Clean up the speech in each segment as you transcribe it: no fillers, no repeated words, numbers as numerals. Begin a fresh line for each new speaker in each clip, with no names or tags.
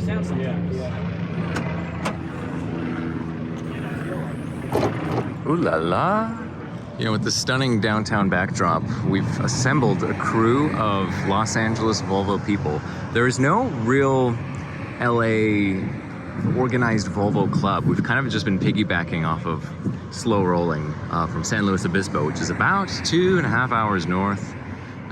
sound sometimes.
Ooh la la. You know, with the stunning downtown backdrop, we've assembled a crew of Los Angeles Volvo people. There is no real LA organized Volvo club. We've kind of just been piggybacking off of slow rolling from San Luis Obispo, which is about 2.5 hours north.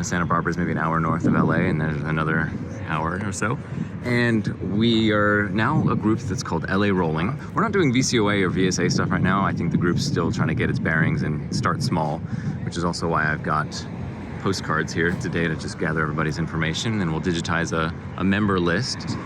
Santa Barbara is maybe an hour north of LA, and there's another hour or so. And we are now a group that's called LA Rolling. We're not doing VCOA or VSA stuff right now. I think the group's still trying to get its bearings and start small, which is also why I've got postcards here today to just gather everybody's information, and we'll digitize a member list.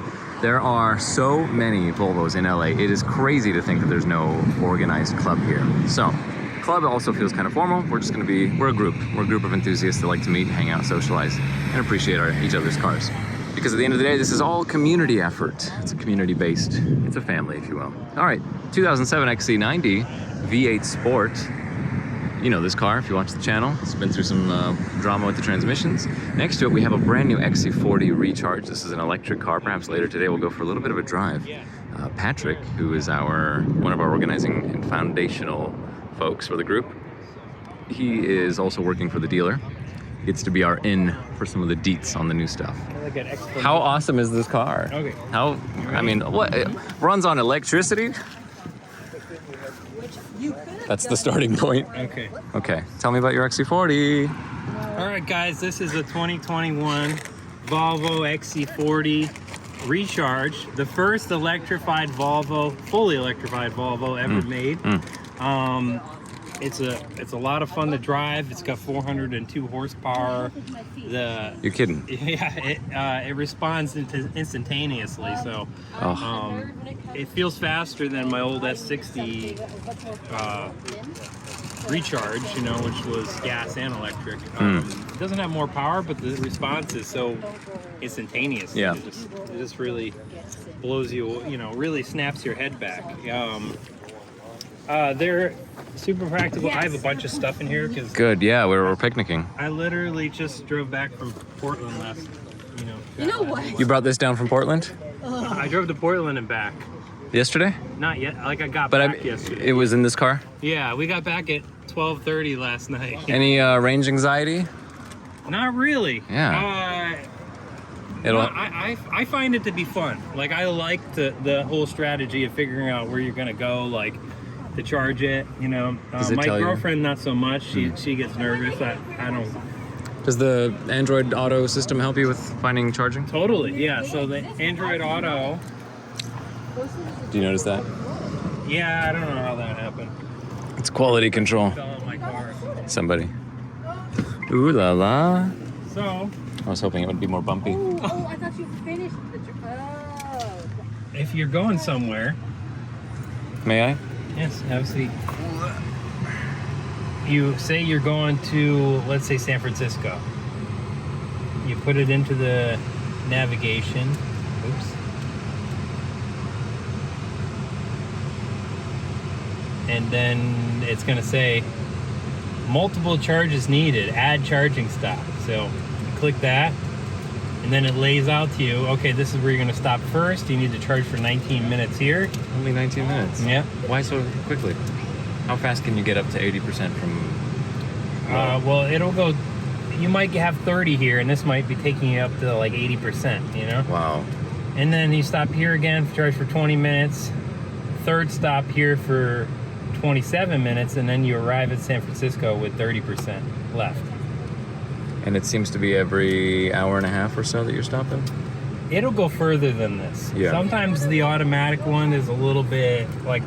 There are so many Volvos in LA. It is crazy to think that there's no organized club here. So, the club also feels kind of formal. We're just gonna be, we're a group of enthusiasts that like to meet, hang out, socialize, and appreciate each other's cars. Because at the end of the day, this is all community effort. It's a community-based, it's a family, if you will. All right, 2007 XC90 V8 Sport. You know this car if you watch the channel. It's been through some drama with the transmissions. Next to it, we have a brand new XC40 Recharge. This is an electric car. Perhaps later today, we'll go for a little bit of a drive. Patrick, who is one of our organizing and foundational folks for the group, he is also working for the dealer. Gets to be our in for some of the deets on the new stuff. How awesome is this car? Okay. I mean, what? It runs on electricity? That's the starting point.
Okay.
Okay. Tell me about your XC40.
All right, guys. This is a 2021 Volvo XC40 Recharge, the first electrified Volvo, fully electrified Volvo ever made. It's a lot of fun to drive. It's got 402 horsepower.
You're kidding?
Yeah, it responds instantaneously. So it feels faster than my old S60 Recharge, you know, which was gas and electric. It doesn't have more power, but the response is so instantaneous.
Yeah.
It just really blows you, you know, really snaps your head back. They're super practical. Yes. I have a bunch of stuff in here because
good. Yeah, we're picnicking.
I literally just drove back from Portland last.
You know what?
You brought this down from Portland?
I drove to Portland and back.
Yesterday?
Not yet. Like I got back yesterday.
It was in this car?
Yeah, we got back at 12:30 last night.
Any range anxiety?
Not really.
Yeah.
I find it to be fun. Like I like the whole strategy of figuring out where you're gonna go, like to charge it. You know, my girlfriend not so much. She gets nervous. I don't.
Does the Android Auto system help you with finding charging?
Totally. Yeah. So the Android Auto.
Do you notice that?
Yeah, I don't know how that happened.
It's quality control.
Fell in my car.
Somebody. Ooh la la.
So.
I was hoping it would be more bumpy.
Oh, I thought you finished the
If you're going somewhere.
May I?
Yes, have a seat. You say you're going to, let's say, San Francisco. You put it into the navigation. Oops. And then it's going to say multiple charges needed, add charging stop. So click that, and then it lays out to you, okay, this is where you're going to stop first. You need to charge for 19 minutes here.
Only 19 minutes?
Yeah.
Why so quickly? How fast can you get up to 80% from...
well, it'll go... You might have 30 here, and this might be taking you up to like 80%, you know?
Wow.
And then you stop here again, charge for 20 minutes. Third stop here for 27 minutes, and then you arrive at San Francisco with 30% left.
And it seems to be every hour and a half or so that you're stopping?
It'll go further than this.
Yeah.
Sometimes the automatic one is a little bit like,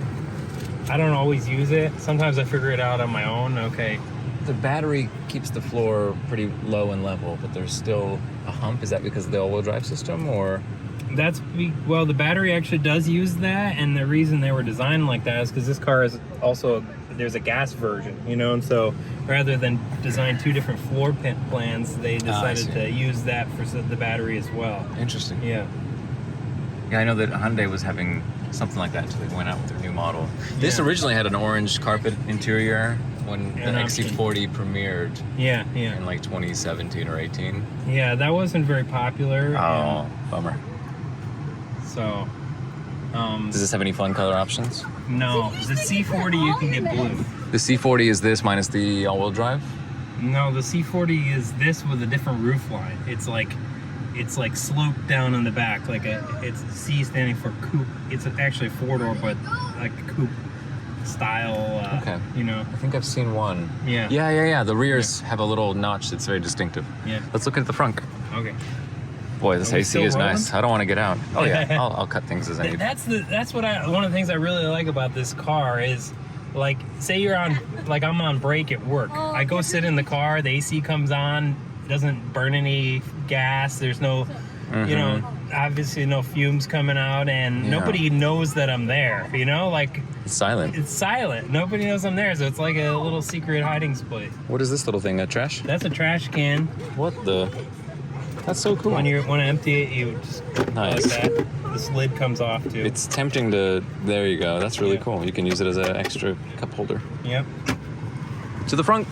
I don't always use it. Sometimes I figure it out on my own. Okay.
The battery keeps the floor pretty low and level, but there's still a hump. Is that because of the all-wheel drive system, or?
Well, the battery actually does use that, and the reason they were designed like that is because this car is also, there's a gas version, you know, and so rather than design two different floor plans, they decided to use that for the battery as well.
Interesting.
Yeah.
Yeah, I know that Hyundai was having something like that until they went out with their new model. This originally had an orange carpet interior when the XC40 premiered.
Yeah, yeah.
In like 2017 or 18.
Yeah, that wasn't very popular.
Oh, bummer.
So,
Does this have any fun color options?
no, the C40 you can get blue.
The C40 is this minus the all-wheel drive?
No, the C40 is this with a different roof line. It's like sloped down in the back, it's C standing for coupe. It's actually a 4-door, but like a coupe style.
Okay.
You know.
I think I've seen one.
Yeah.
Yeah. The rears have a little notch that's very distinctive.
Yeah.
Let's look at the front.
Okay.
Boy, this
Are we
AC
still
is
rolling?
nice. I don't want to get out. Oh yeah, I'll cut things as I need.
That's what one of the things I really like about this car is, like, say you're on, like I'm on break at work. I go sit in the car, the AC comes on, it doesn't burn any gas. There's no, you know, obviously no fumes coming out, and nobody knows that I'm there. You know, like
It's silent.
it's silent. Nobody knows I'm there, so it's like a little secret hiding place.
What is this little thing? That trash?
That's a trash can.
What the? That's so cool.
When you want to empty it, you just go
Nice.
like that. The lid comes off too.
It's tempting to. There you go. That's really
Yeah.
cool. You can use it as an extra cup holder.
Yep.
To the front.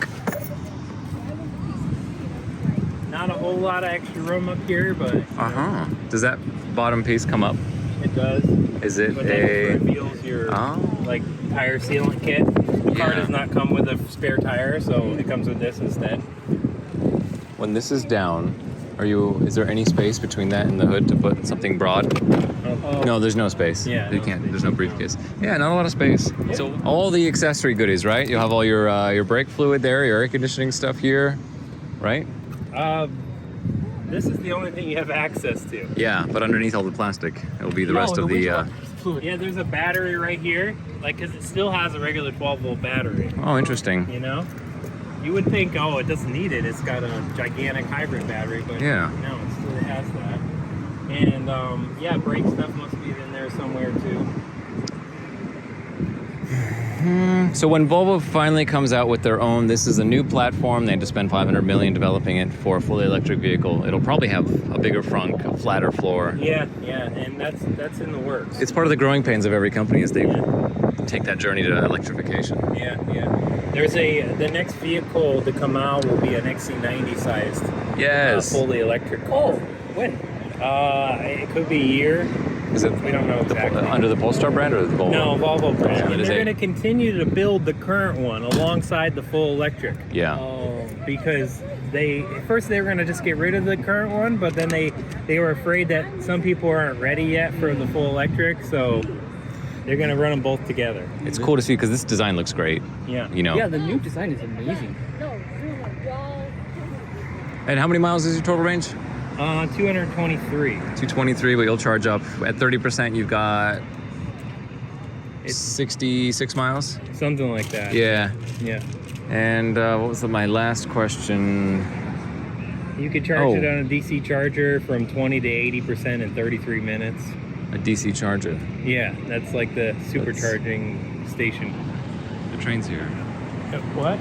Not a whole lot of extra room up here, but
Does that bottom piece come up?
it does.
Is it
But that
a?
reveals your
Oh.
like tire sealant kit. The car
Yeah.
does not come with a spare tire, so it comes with this instead.
When this is down, is there any space between that and the hood to put something broad?
Oh.
No, there's no space.
Yeah,
You
no
can't.
space.
There's no briefcase. Yeah, not a lot of space. So all the accessory goodies, right? You'll have all your brake fluid there, your air conditioning stuff here, right?
This is the only thing you have access to.
Yeah, but underneath all the plastic, it'll be the rest of the.
fluid. Yeah, there's a battery right here, like, because it still has a regular 12-volt battery.
Oh, interesting.
You know, you would think, oh, it doesn't need it. It's got a gigantic hybrid battery, but
Yeah.
no, it still has that. And yeah, brake stuff must be in there somewhere too.
So when Volvo finally comes out with their own, this is a new platform. They had to spend $500 million developing it for a fully electric vehicle. It'll probably have a bigger front, a flatter floor.
Yeah, and that's in the works.
It's part of the growing pains of every company as they take that journey to electrification.
Yeah. There's the next vehicle to come out will be an XC90 sized,
Yes.
fully electric. Oh, when? It could be a year.
Is it
We don't know exactly.
under the Polestar brand or the Volvo?
No, Volvo brand.
Yeah, it
And
is
they're
a-
going to continue to build the current one alongside the full electric.
Yeah.
Because at first they were going to just get rid of the current one, but then they were afraid that some people aren't ready yet for the full electric, so they're going to run them both together.
It's cool to see because this design looks great.
Yeah.
You know.
Yeah, the new design is amazing.
And how many miles is your total range?
223.
223, but you'll charge up at 30%. You've got 66 miles.
Something like that.
Yeah.
Yeah.
And what was my last question?
You could charge it on a DC charger from 20 to 80% in 33 minutes.
A DC charger.
Yeah, that's like the supercharging station.
The train's here.
What?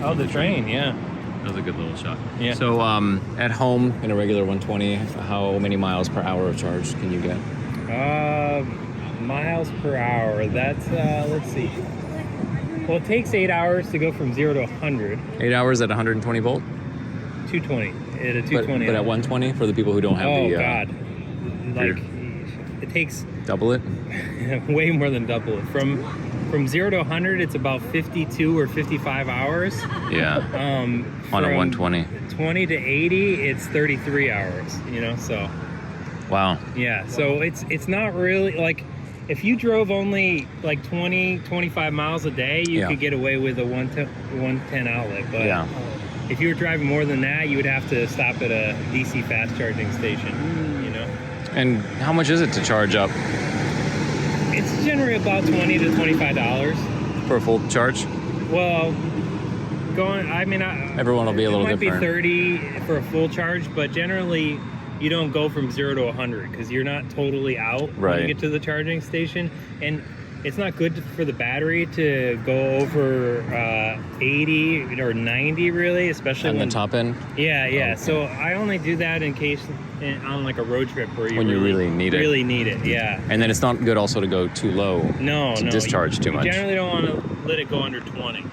Oh, the train, yeah.
That was a good little shot.
Yeah.
So at home in a regular 120, how many miles per hour of charge can you get?
Miles per hour, that's, let's see. Well, it takes 8 hours to go from 0 to 100.
8 hours at 120 volt?
220. At a
But,
220.
but at 120 for the people who don't have
Oh,
the...
God. Like,
Here.
it takes
Double it?
way more than double it. From 0 to 100, it's about 52 or 55 hours.
Yeah.
On
On a 120.
20 to 80, it's 33 hours, you know, so...
Wow.
Yeah, so it's not really, like, if you drove only like 20, 25 miles a day, you could get away with a 110 outlet. But
Yeah.
if you were driving more than that, you would have to stop at a DC fast charging station, you know?
And how much is it to charge up
It's generally about $20 to $25.
for a full charge?
Well,
Everyone will be a little
it might
different.
be 30 for a full charge, but generally you don't go from 0 to 100 because you're not totally out when
Right.
you get to the charging station, and it's not good for the battery to go over 80 or 90 really, especially
And
when
the top end?
Yeah.
Okay.
So I only do that in case on like a road trip where
When you really need it.
Really need it, yeah.
And then it's not good also to go too low.
No,
To
no.
discharge too much.
You generally don't want to let it go under 20.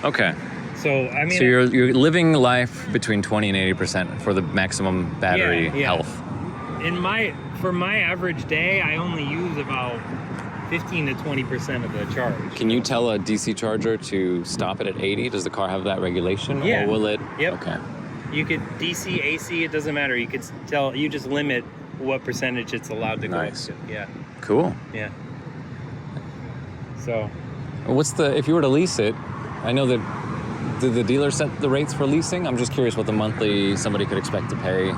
Okay.
So I mean,
So you're living life between 20 and 80% for the maximum battery
Yeah, yeah.
health.
in my for my average day, I only use about 15 to 20% of the charge.
Can you tell a DC charger to stop it at 80? Does the car have that regulation?
Yeah.
Or will it?
Yep.
Okay.
You could DC, AC, it doesn't matter. You could tell, you just limit what percentage it's allowed to
Nice.
go to. Yeah.
Cool.
Yeah. So.
What's the, if you were to lease it, I know that, did the dealer set the rates for leasing? I'm just curious what the monthly somebody could expect to pay.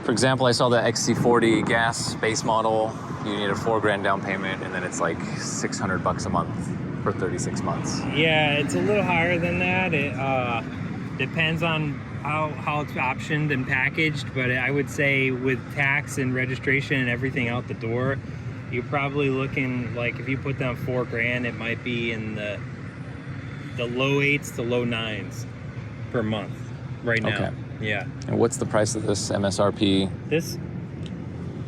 For example, I saw the XC40 gas base model. You need a $4,000 down payment, and then it's like $600 a month for 36 months.
Yeah, it's a little higher than that. It depends on how it's optioned and packaged, but I would say with tax and registration and everything out the door, you're probably looking like if you put down $4,000, it might be in the low 8s to low 9s per month right now.
Okay.
Yeah.
And what's the price of this MSRP?
This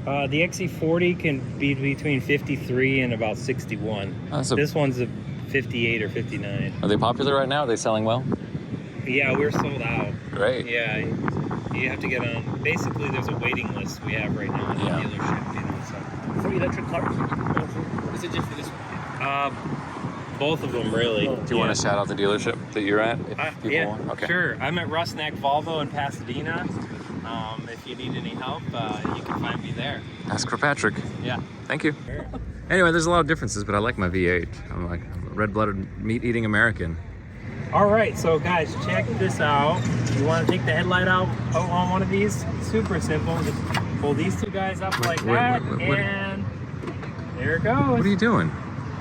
the XC40 can be between 53 and about 61. This one's a 58 or 59.
Are they popular right now? Are they selling well?
Yeah, we're sold out.
Great.
Yeah, you have to get on. Basically, there's a waiting list we have right now in the dealership. You know, so.
For electric cars? Is it just for this one?
Both of them, really.
Do you want to shout out the dealership that you're at? If people
Yeah,
want? Okay.
sure. I'm at Rusnack Volvo in Pasadena. If you need any help, you can find me there.
Ask for Patrick.
Yeah.
Thank you. Anyway, there's a lot of differences, but I like my V8. I'm like a red-blooded, meat-eating American.
All right, so guys, check this out. You want to take the headlight out on one of these? Super simple. Just pull these two guys up like that, and there it goes.
What are you doing?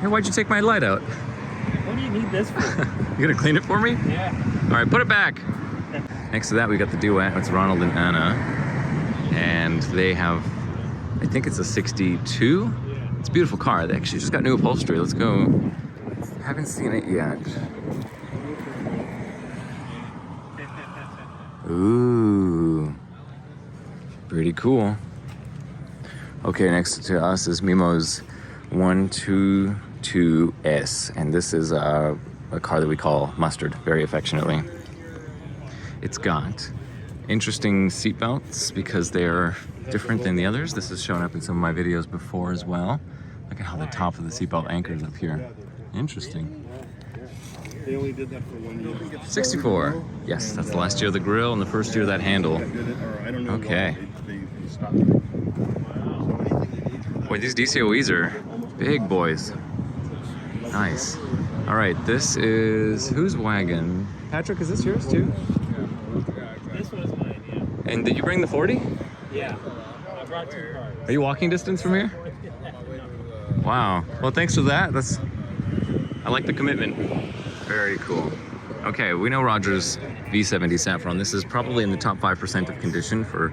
Hey, why'd you take my light out?
What do you need this for?
You gonna clean it for me?
Yeah.
All right, put it back. Next to that, we got the duet. It's Ronald and Anna. And they have, I think it's a 62. It's a beautiful car. They actually just got new upholstery. Let's go. Haven't seen it yet. Ooh. Pretty cool. Okay, next to us is Mimo's 122S. And this is a car that we call Mustard, very affectionately. It's got interesting seat belts because they're different than the others. This has shown up in some of my videos before as well. Look at how the top of the seatbelt anchors up here. Interesting.
They only did that for 1 year.
64. Yes, that's the last year of the grill and the first year of that handle. Okay. Boy, these DCOEs are big boys. Nice. All right, this is, whose wagon? Patrick, is this yours too?
This one's mine, yeah.
And did you bring the 40?
Yeah. I brought 2 cars.
Are you walking distance from here? Wow. Well, thanks for that. I like the commitment. Very cool. Okay, we know Roger's V70 Saffron. This is probably in the top 5% of condition for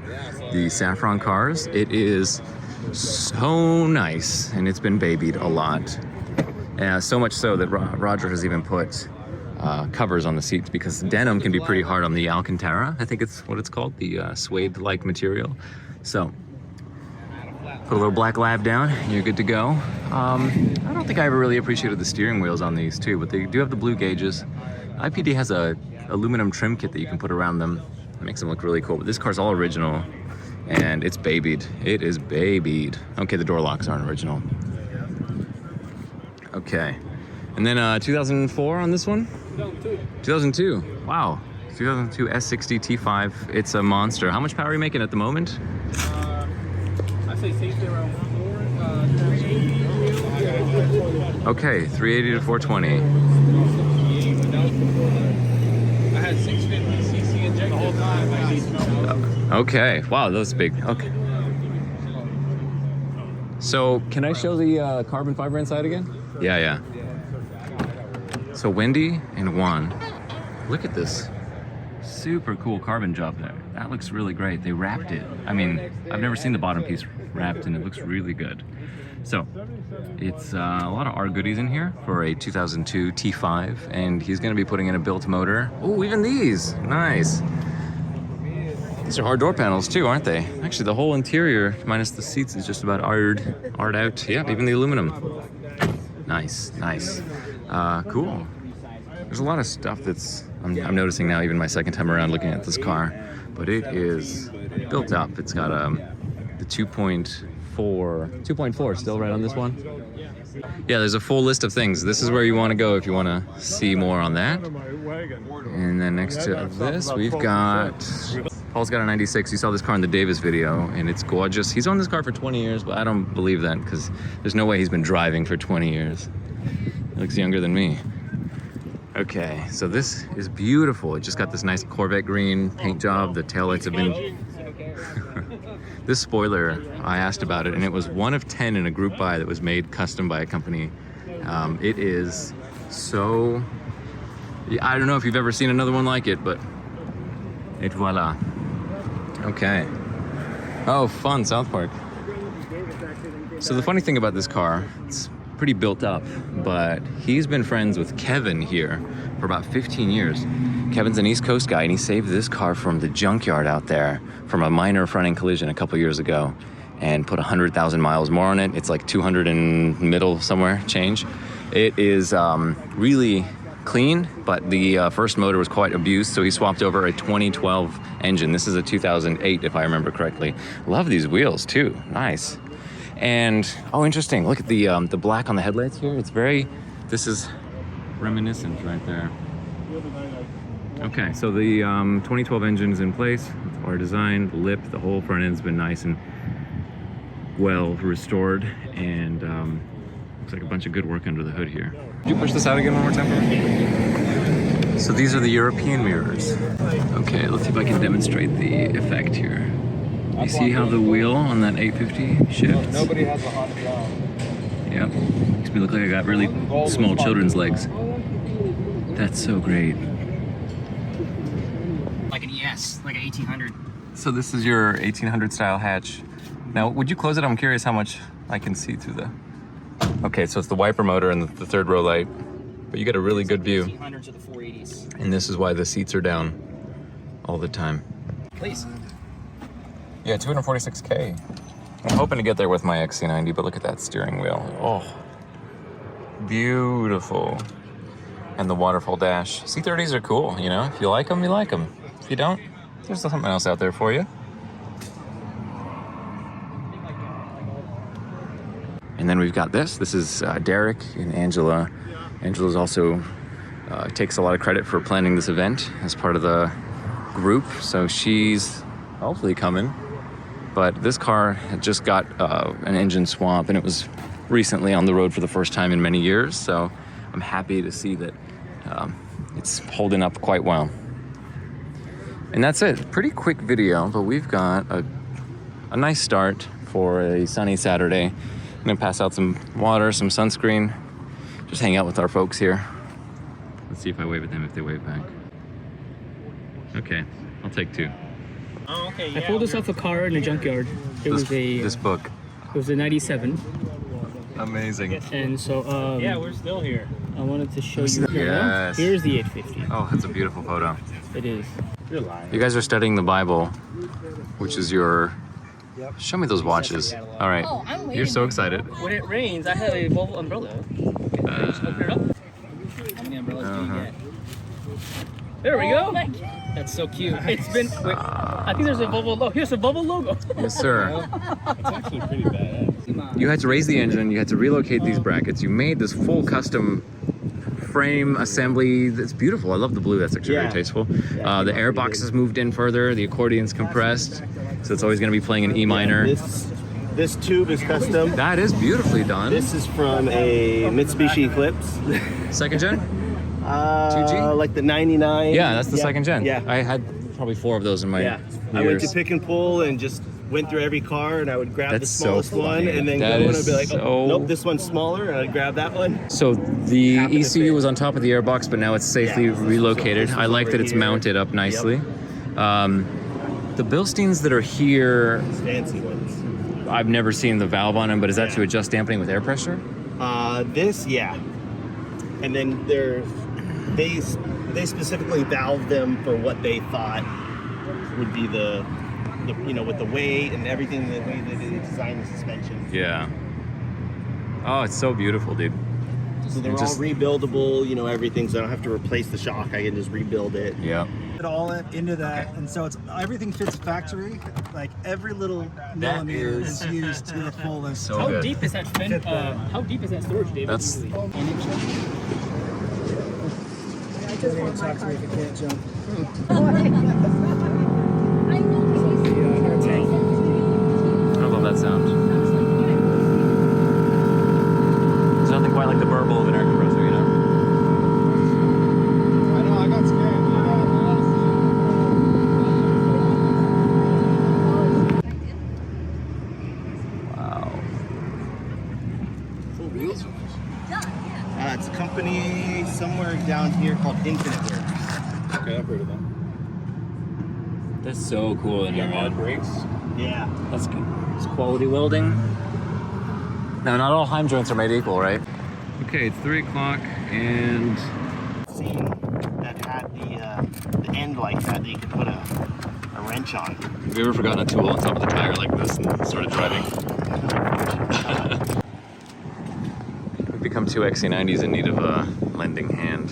the Saffron cars. It is so nice, and it's been babied a lot. So much so that Roger has even put covers on the seats because denim can be pretty hard on the Alcantara. I think it's what it's called, the suede-like material. So, put a little black lab down, and you're good to go. I don't think I ever really appreciated the steering wheels on these too, but they do have the blue gauges. IPD has a aluminum trim kit that you can put around them. It makes them look really cool, but this car's all original, and it's babied. It is babied. Okay, the door locks aren't original. Okay, and then 2004 on this one? 2002. Wow, 2002 S60 T5. It's a monster. How much power are you making at the moment?
I say safely around 380.
Okay, 380 to 420.
I had 650cc injected the whole time.
Okay, wow, that's big. Okay. So, can I show the carbon fiber inside again? Yeah. So, Wendy and Juan, look at this. Super cool carbon job there. That looks really great. They wrapped it. I mean, I've never seen the bottom piece wrapped, and it looks really good. So, it's a lot of our goodies in here for a 2002 T5, and he's going to be putting in a built motor. Oh, even these. Nice. These are hard door panels too, aren't they? Actually, the whole interior, minus the seats, is just about art out. Yeah, even the aluminum. Nice. Cool. There's a lot of stuff that's, I'm noticing now, even my second time around looking at this car, but it is built up. It's got The 2.4 still right on this one? Yeah, there's a full list of things. This is where you want to go if you want to see more on that. And then next to this, we've got... Paul's got a 96. You saw this car in the Davis video, and it's gorgeous. He's owned this car for 20 years, but I don't believe that because there's no way he's been driving for 20 years. He looks younger than me. Okay, so this is beautiful. It just got this nice Corvette green paint job. The taillights have been... This spoiler, I asked about it, and it was one of 10 in a group buy that was made custom by a company. It is so... I don't know if you've ever seen another one like it, but... Et voila. Okay. Oh, fun, South Park. So the funny thing about this car, it's pretty built up, but he's been friends with Kevin here for about 15 years. Kevin's an East Coast guy, and he saved this car from the junkyard out there from a minor front-end collision a couple years ago and put 100,000 miles more on it. It's like 200 in middle somewhere change. It is really clean, but the first motor was quite abused, so he swapped over a 2012 engine. This is a 2008, if I remember correctly. Love these wheels too, nice. And, oh, interesting, look at the black on the headlights here. It's very, this is reminiscent right there. Okay, so the 2012 engine is in place. It's our design, the lip, the whole front end's been nice and well restored, and looks like a bunch of good work under the hood here. Could you push this out again one more time for me? So these are the European mirrors. Okay, let's see if I can demonstrate the effect here. You see how the wheel on that 850 shifts?
Nobody has a hot job.
Yep. Makes me look like I got really small children's legs. That's so great.
Like an ES, like an 1800.
So this is your 1800 style hatch. Now, would you close it? I'm curious how much I can see through the... Okay, so it's the wiper motor and the third row light, but you get a really good view.
1800s or the 480s.
And this is why the seats are down all the time.
Please.
Yeah, 246K. I'm hoping to get there with my XC90, but look at that steering wheel. Oh, beautiful. And the waterfall dash. C30s are cool, you know? If you like them, you like them. If you don't, there's something else out there for you. And then we've got this. This is Derek and Angela. Angela's also takes a lot of credit for planning this event as part of the group, so she's hopefully coming. But this car had just got an engine swap, and it was recently on the road for the first time in many years, so I'm happy to see that it's holding up quite well. And that's it. Pretty quick video, but we've got a nice start for a sunny Saturday. I'm gonna pass out some water, some sunscreen, just hang out with our folks here. Let's see if I wave at them, if they wave back. Okay, I'll take two.
Oh, okay,
I pulled this off a car in a junkyard. It was a
This book.
It was a 97,
Amazing.
and so
Yeah, we're still here.
I wanted to show you.
Yes.
Here's the 850.
Oh, that's a beautiful photo.
It is.
You're lying.
You guys are studying the Bible, which is your... Show me those watches. All right.
Oh, I'm
You're so excited.
When it rains, I have a Volvo umbrella. Just open it up. How many umbrellas do you get? There we go.
Oh my God.
That's so cute. It's been. Wait, I think there's a Volvo logo. Here's a Volvo logo.
Yes, sir.
It's actually pretty badass.
You had to raise the engine. You had to relocate these brackets. You made this full custom frame assembly. That's beautiful. I love the blue. That's actually very tasteful. The air boxes moved in further. The accordion's compressed, so it's always going to be playing an E minor.
This tube is custom.
That is beautifully done.
This is from a Mitsubishi Eclipse.
Second gen?
2G? Like the 99.
Yeah, that's the second gen.
Yeah.
I had probably 4 of those in my
Yeah.
years.
I went to pick and pull and just went through every car, and I would grab
That's
the
so
smallest one
funny.
and then
That
go and
is
I'd be like,
so-
oh, nope, this one's smaller, and I'd grab that one.
So the
Happened to
ECU
fit.
was on top of the airbox, but now it's safely relocated.
this
I
is
like
over
that it's
here.
mounted up nicely. The Bilsteins that are here,
Fancy ones.
I've never seen the valve on them, but is that to adjust dampening with air pressure?
This, yeah. And then they specifically valved them for what they thought would be the with the weight and everything, the way that they designed the suspension.
Yeah. Oh, it's so beautiful, dude.
So they're all rebuildable, you know, everything. So I don't have to replace the shock. I can just rebuild it.
Yeah.
It all into that, and so it's everything fits factory. Like every little millimeter is used to the fullest.
So
How
good.
deep is that how deep is that storage, David?
That's-
usually?
I just want my car.
If you can't jump.
I know.
I love that sound. There's nothing quite like the burble of an air compressor, you know?
I know, I got scared.
Wow.
Full wheels? It's a company somewhere down here called Infinite Works.
Okay, I've heard of them.
That's so cool in here, man.
Brakes? Yeah.
That's good. It's quality welding. Now, not all Heim joints are made equal, right? Okay, it's 3 o'clock and...
Seen that had the end like that you could put a wrench on.
Have you ever forgotten a tool on top of the tire like this and started driving? We've become 2 XC90s in need of a lending hand.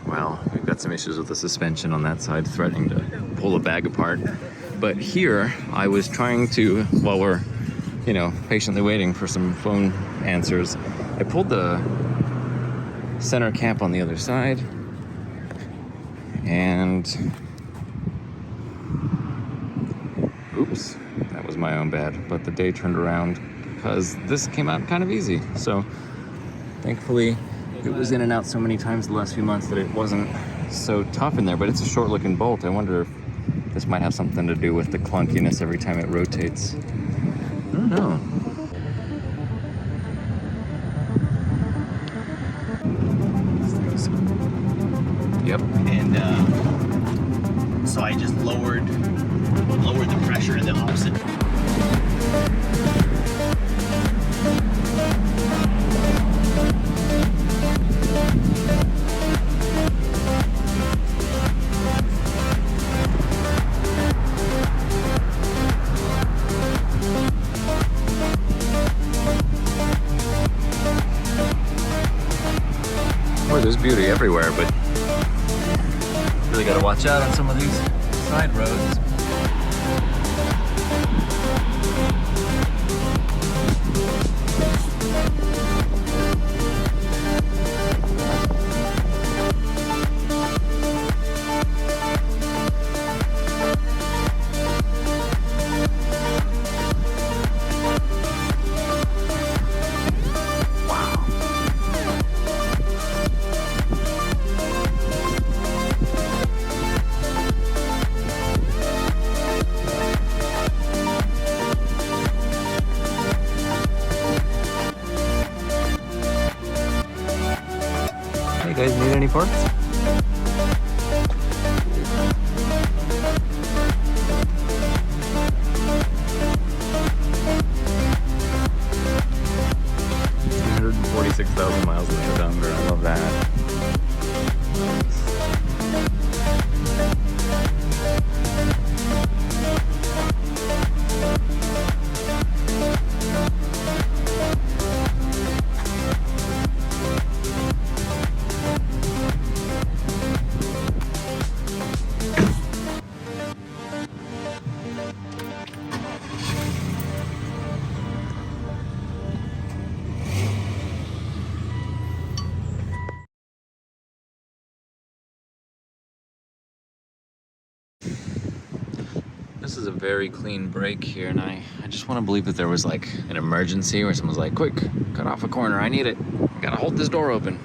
Well, we've got some issues with the suspension on that side, threatening to pull the bag apart. But here, I was trying to, while we're, you know, patiently waiting for some phone answers, I pulled the center cap on the other side, and oops, that was my own bad. But the day turned around because this came out kind of easy. So thankfully, it was in and out so many times the last few months that it wasn't so tough in there, but it's a short looking bolt. I wonder if this might have something to do with the clunkiness every time it rotates. I don't know. Yep.
And so I just lowered the pressure in the opposite.
Boy, there's beauty everywhere, but really got to watch out on some of these side roads. Hey guys, need any parts? $246,000 miles on the odometer. I love that. This is a very clean break here, and I just want to believe that there was like an emergency where someone's like, quick, cut off a corner, I need it. I gotta hold this door open.